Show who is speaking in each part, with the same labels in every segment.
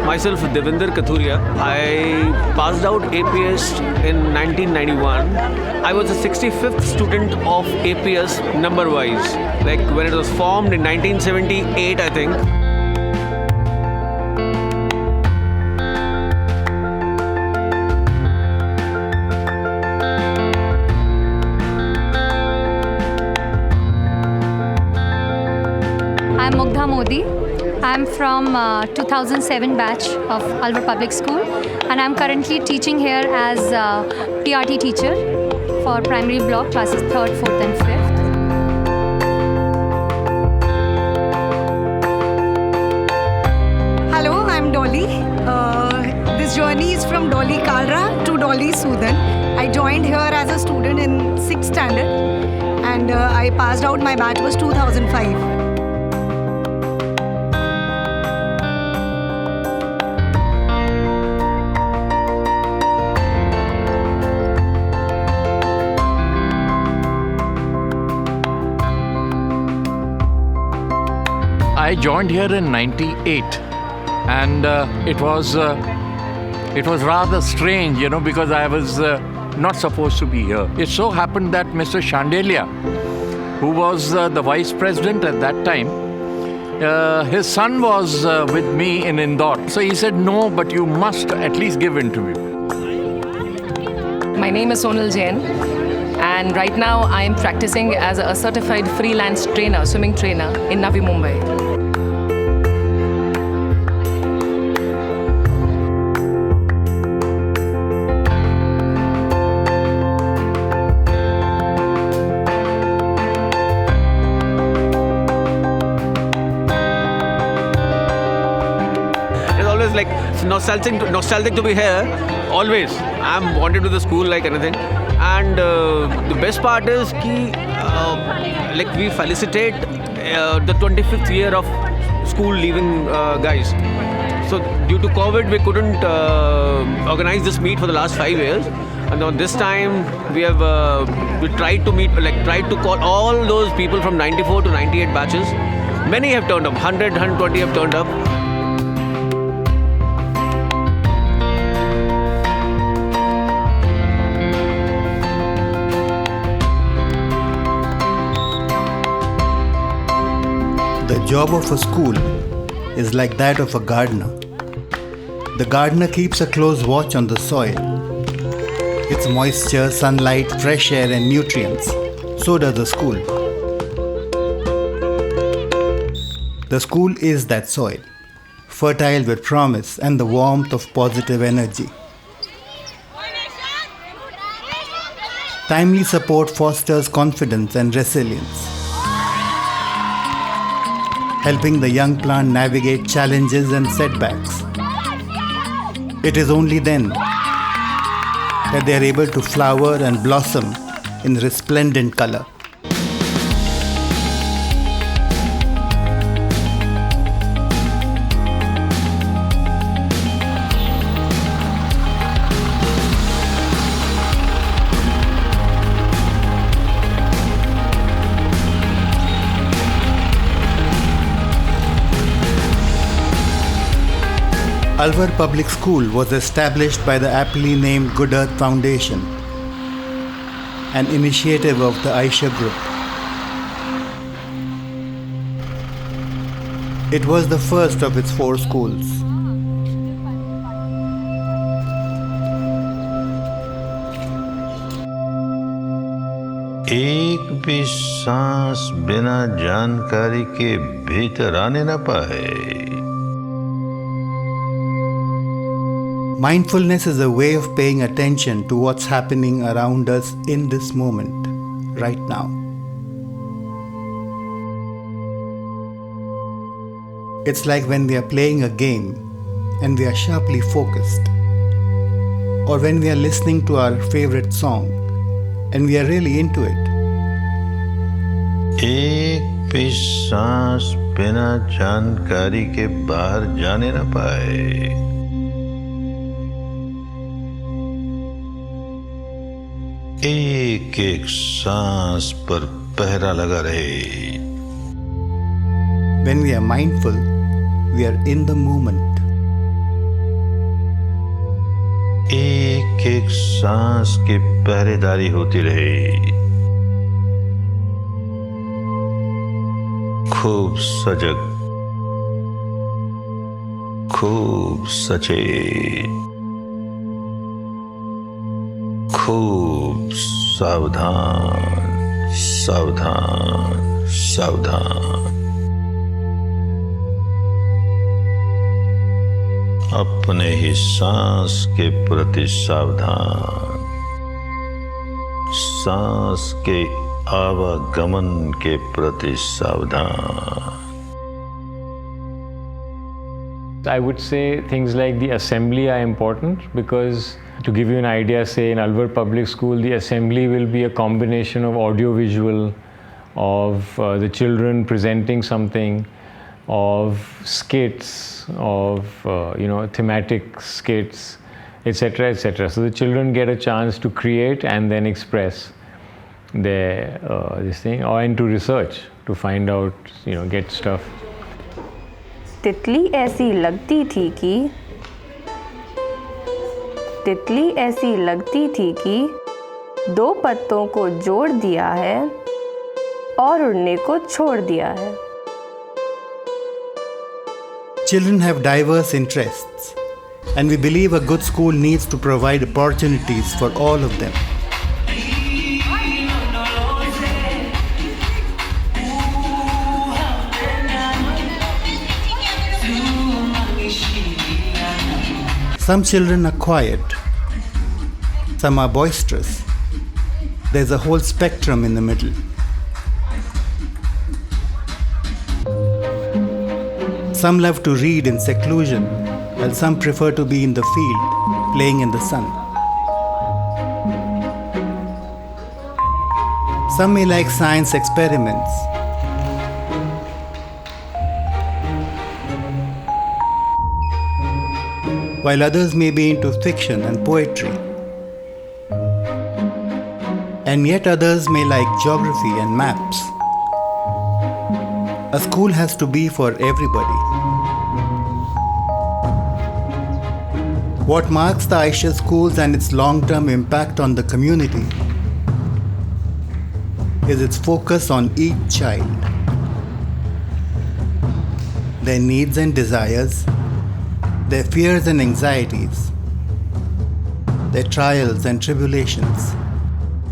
Speaker 1: Myself, Devinder Kathuria. I passed out APS in 1991. I was the 65th student of APS number-wise. Like when it was formed in 1978, I think.
Speaker 2: I'm Mugdha Modi. I'm from 2007 batch of Alwar Public School, and I'm currently teaching here as PRT teacher for primary block classes 3rd, 4th and 5th.
Speaker 3: Hello, I'm Dolly. This journey is from Dolly Kalra to Dolly Sudan. I joined here as a student in 6th standard, and I passed out. My batch was 2005.
Speaker 4: I joined here in '98, and it was rather strange, because I was not supposed to be here. It so happened that Mr. Shandelia, who was the vice president at that time, his son was with me in Indore. So he said, no, but you must at least give interview.
Speaker 5: My name is Sonal Jain, and right now I am practicing as a certified freelance trainer, swimming trainer in Navi Mumbai.
Speaker 1: Like nostalgic to be here. Always, I'm wanted to the school like anything. And the best part is like we felicitate the 25th year of school leaving guys. So due to COVID, we couldn't organize this meet for the last 5 years. And now this time we have we tried to call all those people from 94 to 98 batches. Many have turned up. 100, 120 have turned up.
Speaker 6: The job of a school is like that of a gardener. The gardener keeps a close watch on the soil, its moisture, sunlight, fresh air and nutrients. So does the school. The school is that soil, fertile with promise and the warmth of positive energy. Timely support fosters confidence and resilience, helping the young plant navigate challenges and setbacks. It is only then that they are able to flower and blossom in resplendent color. Alwar Public School was established by the aptly named Goodearth Foundation, an initiative of the Aisha Group. It was the first of its 4 schools.
Speaker 7: एक भी सांस बिना जानकारी के भीतर आने न पाए।
Speaker 6: Mindfulness is a way of paying attention to what's happening around us in this moment, right now. It's like when we are playing a game and we are sharply focused, or when we are listening to our favorite song and we are really into it.
Speaker 7: एक भी सांस बिना जानकारी के बाहर जाने न पाए। एक एक सांस पर पहरा लगा रहे।
Speaker 6: When we are mindful, we are in the moment.
Speaker 7: एक एक सांस की पहरेदारी होती रहे। खूब सजग, खूब सचेत, खूब सावधान, सावधान, सावधान। अपने ही सांस के प्रति सावधान, सांस के आवागमन के प्रति सावधान।
Speaker 8: I would say things like the assembly are important because, to give you an idea, say in Alwar Public School, the assembly will be a combination of audio-visual, of the children presenting something, of skits, of thematic skits, etc., etc. So the children get a chance to create and then express their this thing, or and to research to find out, get stuff.
Speaker 9: तितली ऐसी लगती थी कि तितली ऐसी लगती थी कि दो पत्तों को जोड़ दिया है और उड़ने को छोड़ दिया है.
Speaker 6: Children have diverse interests, and we believe a good school needs to provide opportunities for all of them. Some children are quiet, some are boisterous. There's a whole spectrum in the middle. Some love to read in seclusion, while some prefer to be in the field, playing in the sun. Some may like science experiments. While others may be into fiction and poetry. And yet others may like geography and maps. A school has to be for everybody. What marks the Aisha schools and its long-term impact on the community is its focus on each child, their needs and desires, their fears and anxieties, their trials and tribulations.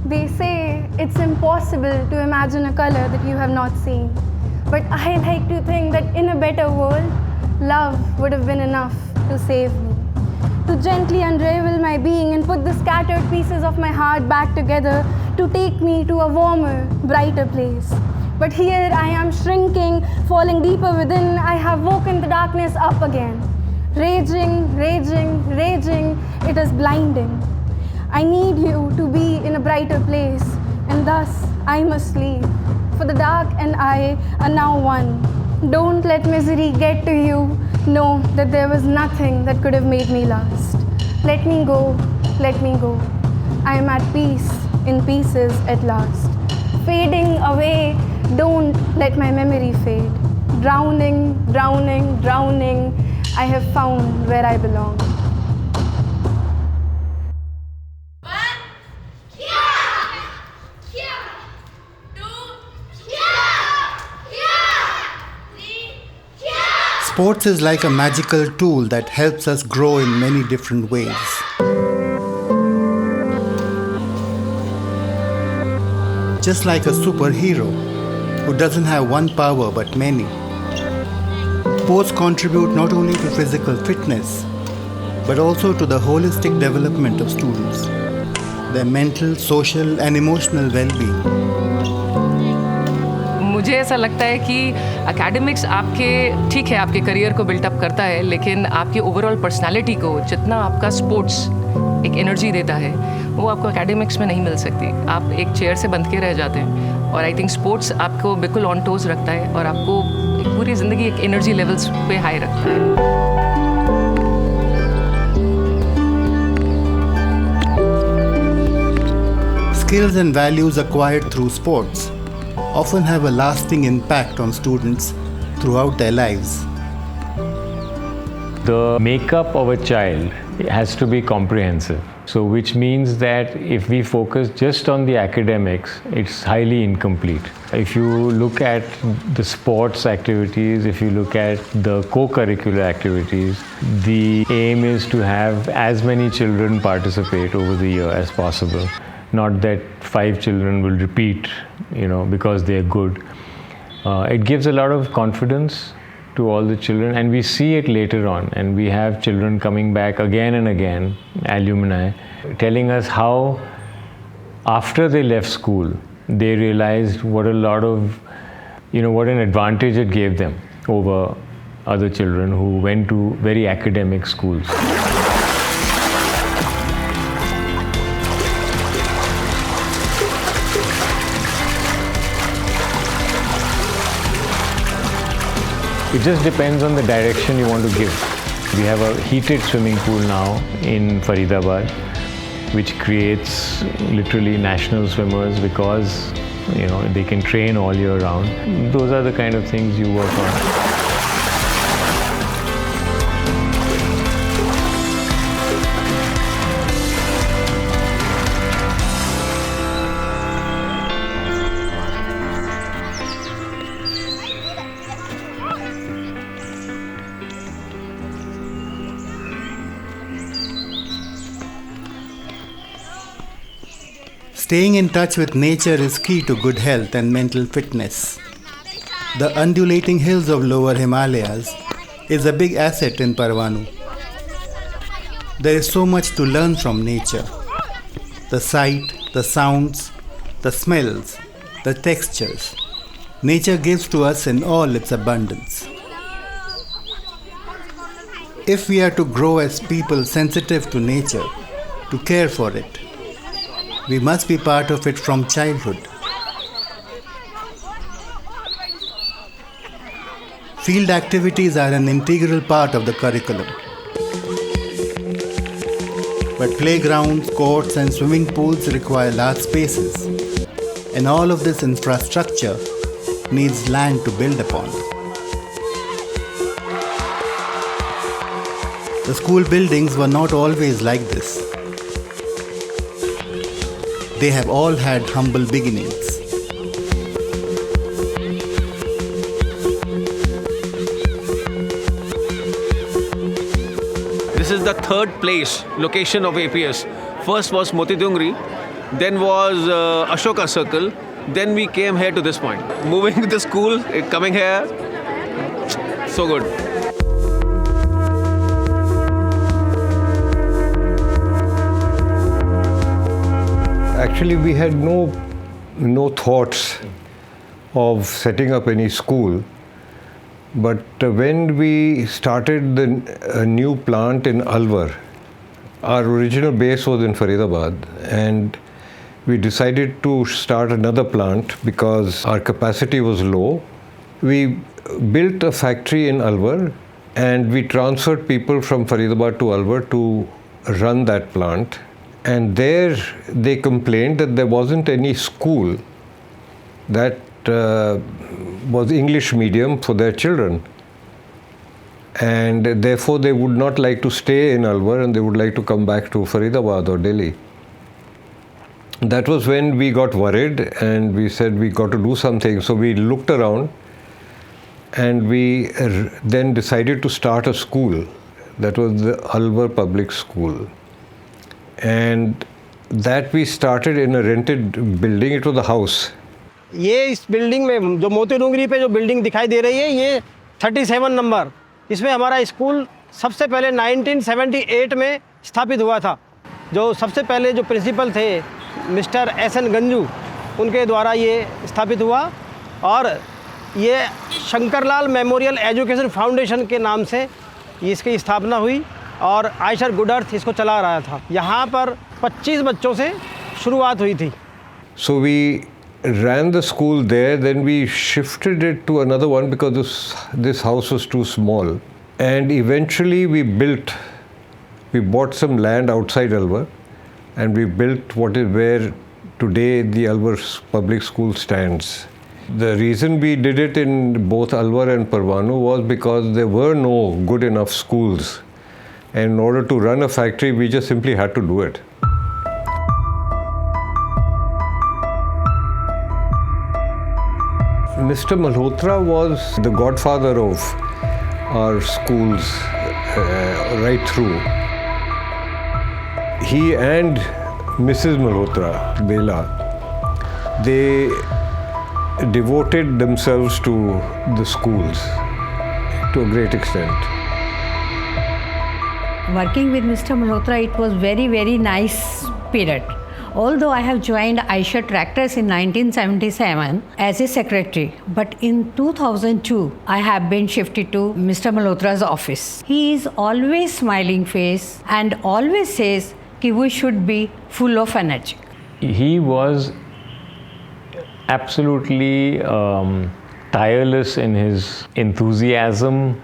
Speaker 10: They say it's impossible to imagine a color that you have not seen. But I like to think that in a better world, love would have been enough to save me. To gently unravel my being and put the scattered pieces of my heart back together to take me to a warmer, brighter place. But here I am shrinking, falling deeper within. I have woken the darkness up again. Raging, raging, raging, it is blinding. I need you to be in a brighter place, and thus I must leave. For the dark and I are now one. Don't let misery get to you. Know that there was nothing that could have made me last. Let me go, let me go. I am at peace, in pieces at last. Fading away, don't let my memory fade. Drowning, drowning, drowning, I have found where I belong.
Speaker 6: Sports is like a magical tool that helps us grow in many different ways. Just like a superhero who doesn't have one power but many. Sports contribute not only to physical fitness, but also to the holistic development of students, their mental, social, and emotional well-being.
Speaker 5: मुझे ऐसा लगता है कि academics आपके ठीक है आपके career को बिल्टअप करता है, लेकिन आपकी ओवरऑल पर्सनालिटी को जितना आपका स्पोर्ट्स एक एनर्जी देता है वो आपको एकेडमिक्स में नहीं मिल सकती. आप एक चेयर से बंध के रह जाते हैं और आई थिंक स्पोर्ट्स आपको बिल्कुल ऑन टोज रखता है और आपको पूरी ज़िंदगी एक एनर्जी लेवल्स पे हाई रखता है.
Speaker 6: Skills and values acquired through sports often have a lasting impact on students throughout their lives.
Speaker 8: The makeup of a child has to be comprehensive. So which means that if we focus just on the academics, it's highly incomplete. If you look at the sports activities, if you look at the co-curricular activities, the aim is to have as many children participate over the year as possible. Not that 5 children will repeat, because they are good. It gives a lot of confidence to all the children, and we see it later on, and we have children coming back again and again, alumni, telling us how after they left school they realized what an advantage it gave them over other children who went to very academic schools. It just depends on the direction you want to give. We have a heated swimming pool now in Faridabad, which creates literally national swimmers because they can train all year round. Those are the kind of things you work on.
Speaker 6: Staying in touch with nature is key to good health and mental fitness. The undulating hills of lower Himalayas is a big asset in Parwanu. There is so much to learn from nature. The sight, the sounds, the smells, the textures. Nature gives to us in all its abundance. If we are to grow as people sensitive to nature, to care for it, we must be part of it from childhood. Field activities are an integral part of the curriculum. But playgrounds, courts, and swimming pools require large spaces, and all of this infrastructure needs land to build upon. The school buildings were not always like this. They have all had humble beginnings.
Speaker 1: This is the third place location of APS. First was Motidungri, then was Ashoka Circle, then we came here to this point. Moving to the school, coming here, so good.
Speaker 11: Actually, we had no thoughts of setting up any school. But when we started a new plant in Alwar, our original base was in Faridabad, and we decided to start another plant because our capacity was low. We built a factory in Alwar, and we transferred people from Faridabad to Alwar to run that plant. And there they complained that there wasn't any school that was English medium for their children. And therefore they would not like to stay in Alwar and they would like to come back to Faridabad or Delhi. That was when we got worried and we said we got to do something. So we looked around and we then decided to start a school. That was the Alwar Public School. And that we started in a rented building. It was a house.
Speaker 12: ये इस building में जो मोती डूंगरी पे जो building दिखाई दे रही है ये 37 नंबर, इसमें हमारा स्कूल सबसे पहले 1978 में स्थापित हुआ था। जो सबसे पहले जो प्रिंसिपल थे मिस्टर एस.एन. गंजू, उनके द्वारा ये स्थापित हुआ और ये शंकरलाल मेमोरियल एजुकेशन फाउंडेशन के नाम से इसकी स्थापना हुई और आयशर गुडअर्थ इसको चला रहा था। यहाँ पर 25 बच्चों से शुरुआत हुई थी।
Speaker 11: So we ran the school there, then we shifted it to another one because this house was too small. And eventually we bought some land outside Alwar and we built what is where today the Alwar public school stands. The reason we did it in both Alwar and Parwanu was because there were no good enough schools. And in order to run a factory, we just simply had to do it. Mr. Malhotra was the godfather of our schools right through. He and Mrs. Malhotra, Bela, they devoted themselves to the schools to a great extent.
Speaker 13: Working with Mr. Malhotra, it was very, very nice period. Although I have joined Aisha Tractors in 1977 as a secretary, but in 2002 I have been shifted to Mr. Malhotra's office. He is always smiling face and always says that we should be full of energy.
Speaker 8: He was absolutely tireless in his enthusiasm,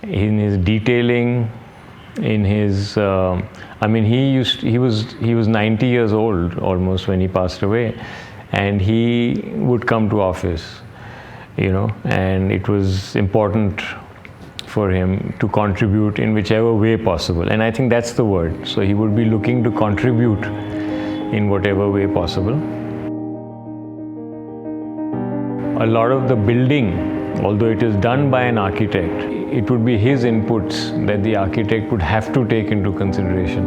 Speaker 8: in his detailing, in his he was 90 years old almost when he passed away, and he would come to office, and it was important for him to contribute in whichever way possible, and I think that's the word. So he would be looking to contribute in whatever way possible. A lot of the building, although it is done by an architect, it would be his inputs that the architect would have to take into consideration.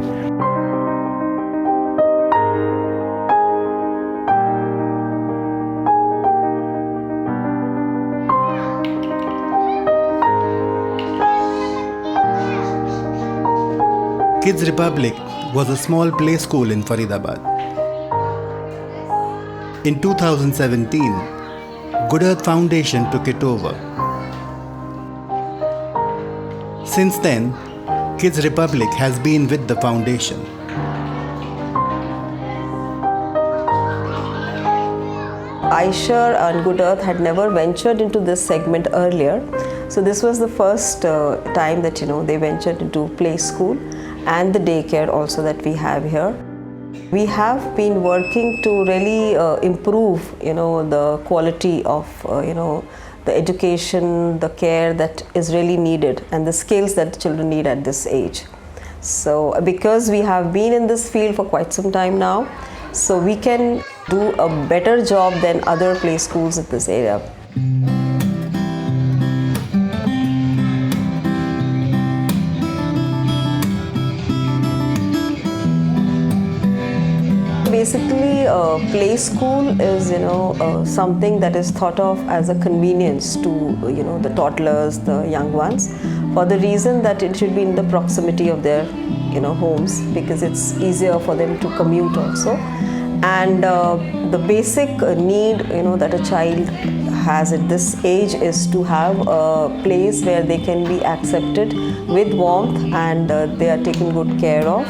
Speaker 6: Kids Republic was a small play school in Faridabad. In 2017, Goodearth Foundation took it over. Since then, Kids Republic has been with the foundation.
Speaker 14: Aisha and Goodearth had never ventured into this segment earlier, so this was the first time that they ventured into play school and the daycare also that we have here. We have been working to really improve the quality of the education, the care that is really needed, and the skills that children need at this age. So because we have been in this field for quite some time now, so we can do a better job than other play schools in this area. Basically, play school is something that is thought of as a convenience to the toddlers, the young ones, for the reason that it should be in the proximity of their homes, because it's easier for them to commute also. And the basic need that a child has at this age is to have a place where they can be accepted with warmth and they are taken good care of.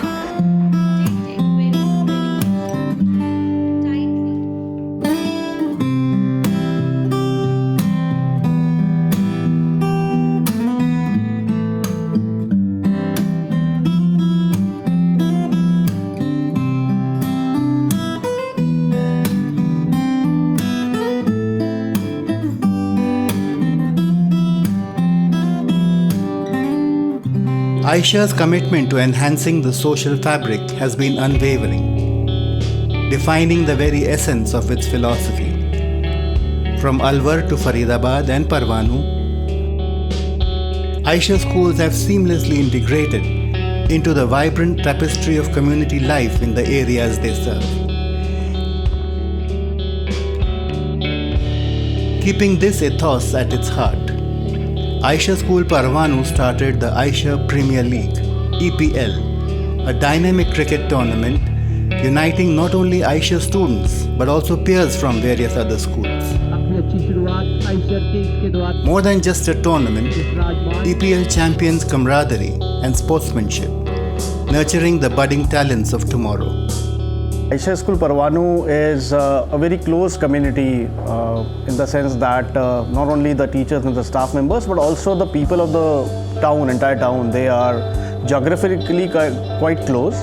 Speaker 6: Aisha's commitment to enhancing the social fabric has been unwavering, defining the very essence of its philosophy. From Alwar to Faridabad and Parwanu, Aisha schools have seamlessly integrated into the vibrant tapestry of community life in the areas they serve. Keeping this ethos at its heart, Aisha School Parwanu started the Aisha Premier League, EPL, a dynamic cricket tournament uniting not only Aisha students but also peers from various other schools. More than just a tournament, EPL champions camaraderie and sportsmanship, nurturing the budding talents of tomorrow.
Speaker 12: Aisha School Parwanu is a very close community in the sense that not only the teachers and the staff members but also the people of the town, entire town, they are geographically quite close,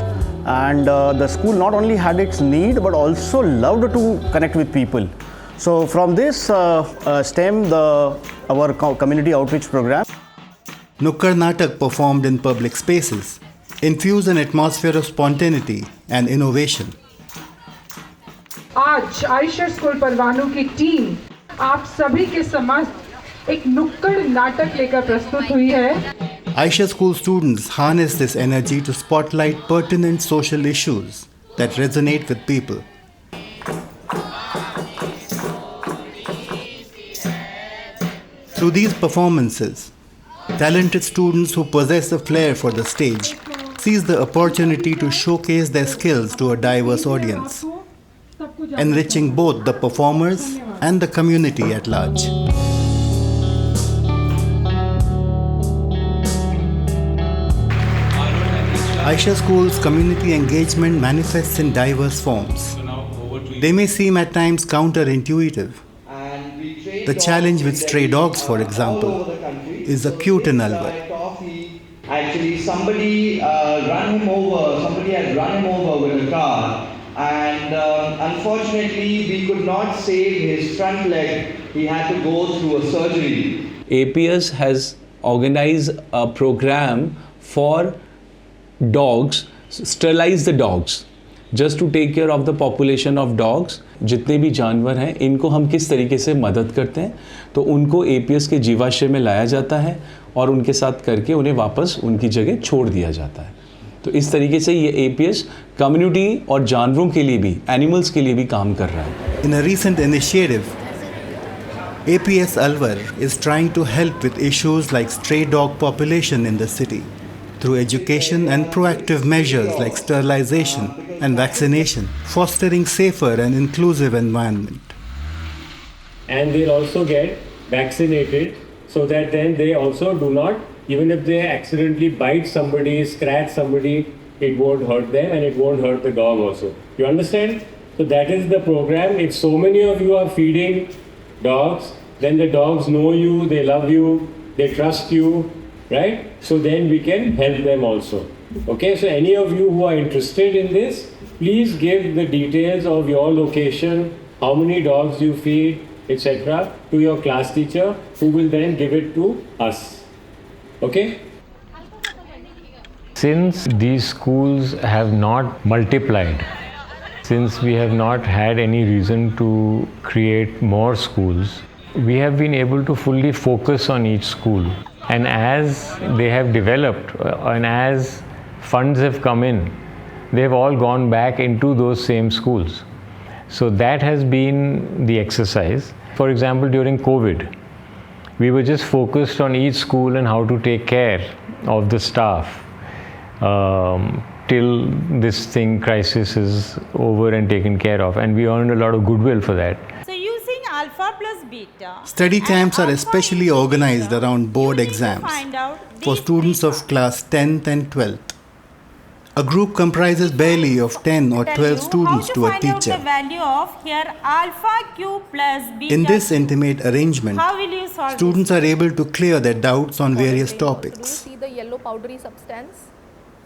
Speaker 12: and the school not only had its need but also loved to connect with people. So from this stemmed our community outreach program.
Speaker 6: Nukkad Natak performed in public spaces, infused an atmosphere of spontaneity and innovation.
Speaker 15: आज Ayesha school Parwanoo की team आप सभी के समक्ष एक नुक्कड़ नाटक लेकर प्रस्तुत हुई है.
Speaker 6: Aisha School students harness this energy to spotlight pertinent social issues that resonate with people. Through these performances, talented students who possess a flair for the stage seize the opportunity to showcase their skills to a diverse audience, enriching both the performers and the community at large. Aisha School's community engagement manifests in diverse forms. They may seem at times counterintuitive. The challenge with stray dogs, for example, is acute in Alwar.
Speaker 16: Actually, somebody had run him over with a car, and unfortunately, we could not save his front leg. He had to go through a surgery.
Speaker 17: APS has organized a program for dogs, sterilize the dogs, just to take care of the population of dogs. जितने भी जानवर हैं इनको हम किस तरीके से मदद करते हैं, तो उनको APS के जीवाश्रय में लाया जाता है और उनके साथ करके उन्हें वापस उनकी जगह छोड़ दिया जाता है. तो इस तरीके से ये APS कम्युनिटी और जानवरों के लिए भी, एनिमल्स के लिए भी काम कर रहा है.
Speaker 6: In a recent initiative, APS Alwar is trying to help with issues like stray dog population in the city through education and proactive measures like sterilization and vaccination, fostering safer and inclusive environment.
Speaker 8: And they'll also get vaccinated so that then they also do not, even if they accidentally bite somebody, scratch somebody, it won't hurt them and it won't hurt the dog also. You understand? So that is the program. If so many of you are feeding dogs, then the dogs know you, they love you, they trust you, right? So then we can help them also. Okay, so any of you who are interested in this, please give the details of your location, how many dogs you feed, etc. to your class teacher, who will then give it to us. Okay? Since these schools have not multiplied, since we have not had any reason to create more schools, we have been able to fully focus on each school. And as they have developed and as funds have come in, they have all gone back into those same schools. So that has been the exercise. For example, during COVID, we were just focused on each school and how to take care of the staff till this crisis is over and taken care of. And we earned a lot of goodwill for that.
Speaker 18: So using alpha plus beta.
Speaker 6: Study camps are especially organized around board exams for students of class 10th and 12th. A group comprises barely of 10 or 12 students to a teacher.
Speaker 18: The value of here alpha q plus beta.
Speaker 6: In this intimate arrangement,
Speaker 18: how will you solve
Speaker 6: students are able to clear their doubts on various topics.
Speaker 19: See the yellow powdery substance?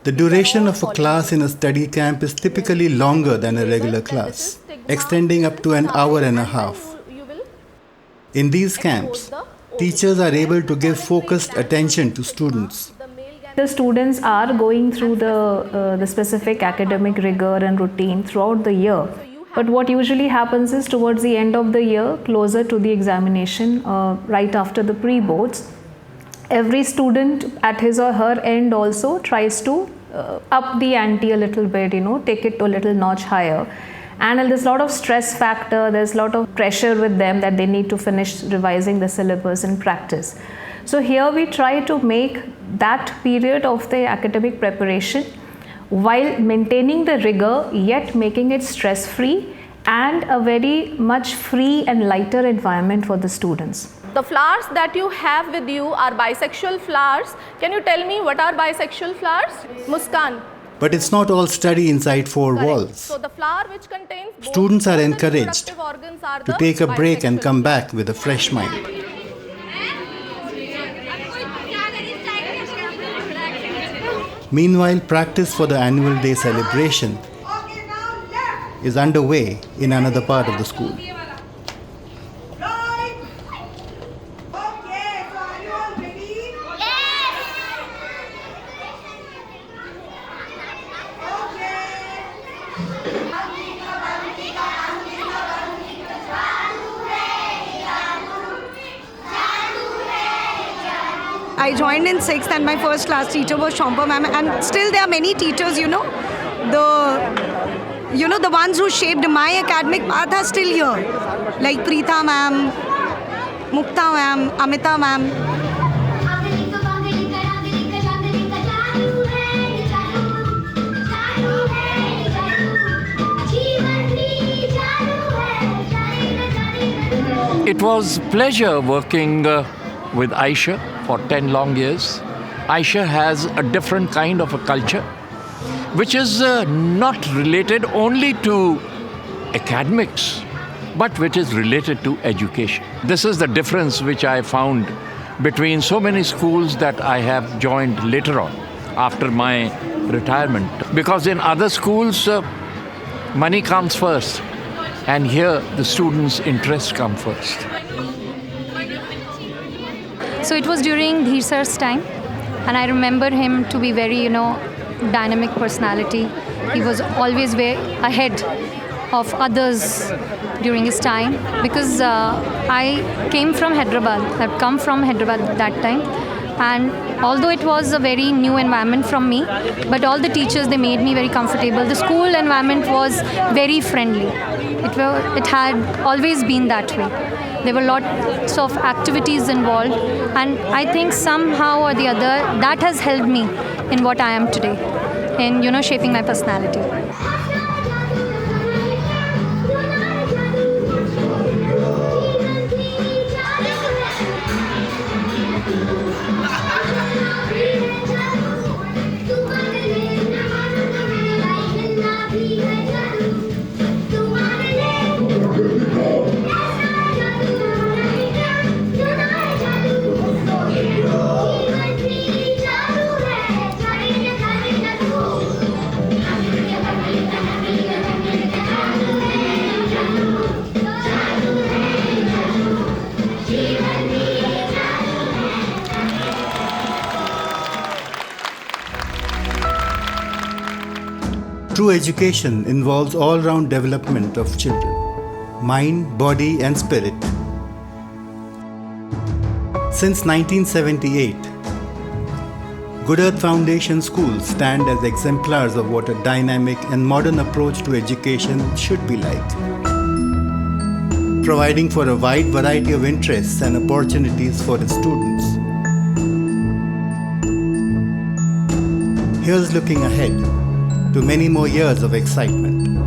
Speaker 6: The duration of a class in a study camp is typically longer than a regular class, extending up to an hour and a half. In these camps, teachers are able to give focused attention to students.
Speaker 20: The students are going through the specific academic rigor and routine throughout the year. But what usually happens is towards the end of the year, closer to the examination, right after the pre-boards, every student at his or her end also tries to up the ante a little bit, take it to a little notch higher. And there's a lot of stress factor, there's a lot of pressure with them that they need to finish revising the syllabus and practice. So here we try to make that period of the academic preparation while maintaining the rigor, yet making it stress free and a very much free and lighter environment for the students.
Speaker 19: The flowers that you have with you are bisexual flowers. Can you tell me what are bisexual flowers? Muskan.
Speaker 6: But it's not all study inside four walls.
Speaker 19: So the flower which contains both
Speaker 6: Students are
Speaker 19: the
Speaker 6: encouraged
Speaker 19: reproductive organs are
Speaker 6: to
Speaker 19: the
Speaker 6: take a break and
Speaker 19: bisexual.
Speaker 6: come back with a fresh mind. Meanwhile, practice for the annual day celebration is underway in another part of the school.
Speaker 3: I joined in 6th and my first class teacher was Shompa ma'am, and still there are many teachers, the ones who shaped my academic path are still here, like Preetha ma'am, Mukta ma'am, Amita ma'am.
Speaker 4: It was pleasure working with Aisha for 10 long years. Aisha has a different kind of a culture which is not related only to academics but which is related to education. This is the difference which I found between so many schools that I have joined later on after my retirement. Because in other schools, money comes first, and here the students' interests come first.
Speaker 2: So it was during Dheer sir's time, and I remember him to be very, dynamic personality. He was always way ahead of others during his time, because I came from Hyderabad. I've come from Hyderabad at that time, and although it was a very new environment from me, but all the teachers, they made me very comfortable. The school environment was very friendly. It had always been that way. There were lots of activities involved, and I think somehow or the other that has helped me in what I am today, in shaping my personality.
Speaker 6: True education involves all-round development of children, mind, body and spirit. Since 1978, Goodearth Foundation schools stand as exemplars of what a dynamic and modern approach to education should be like, providing for a wide variety of interests and opportunities for its students. Here's looking ahead to many more years of excitement.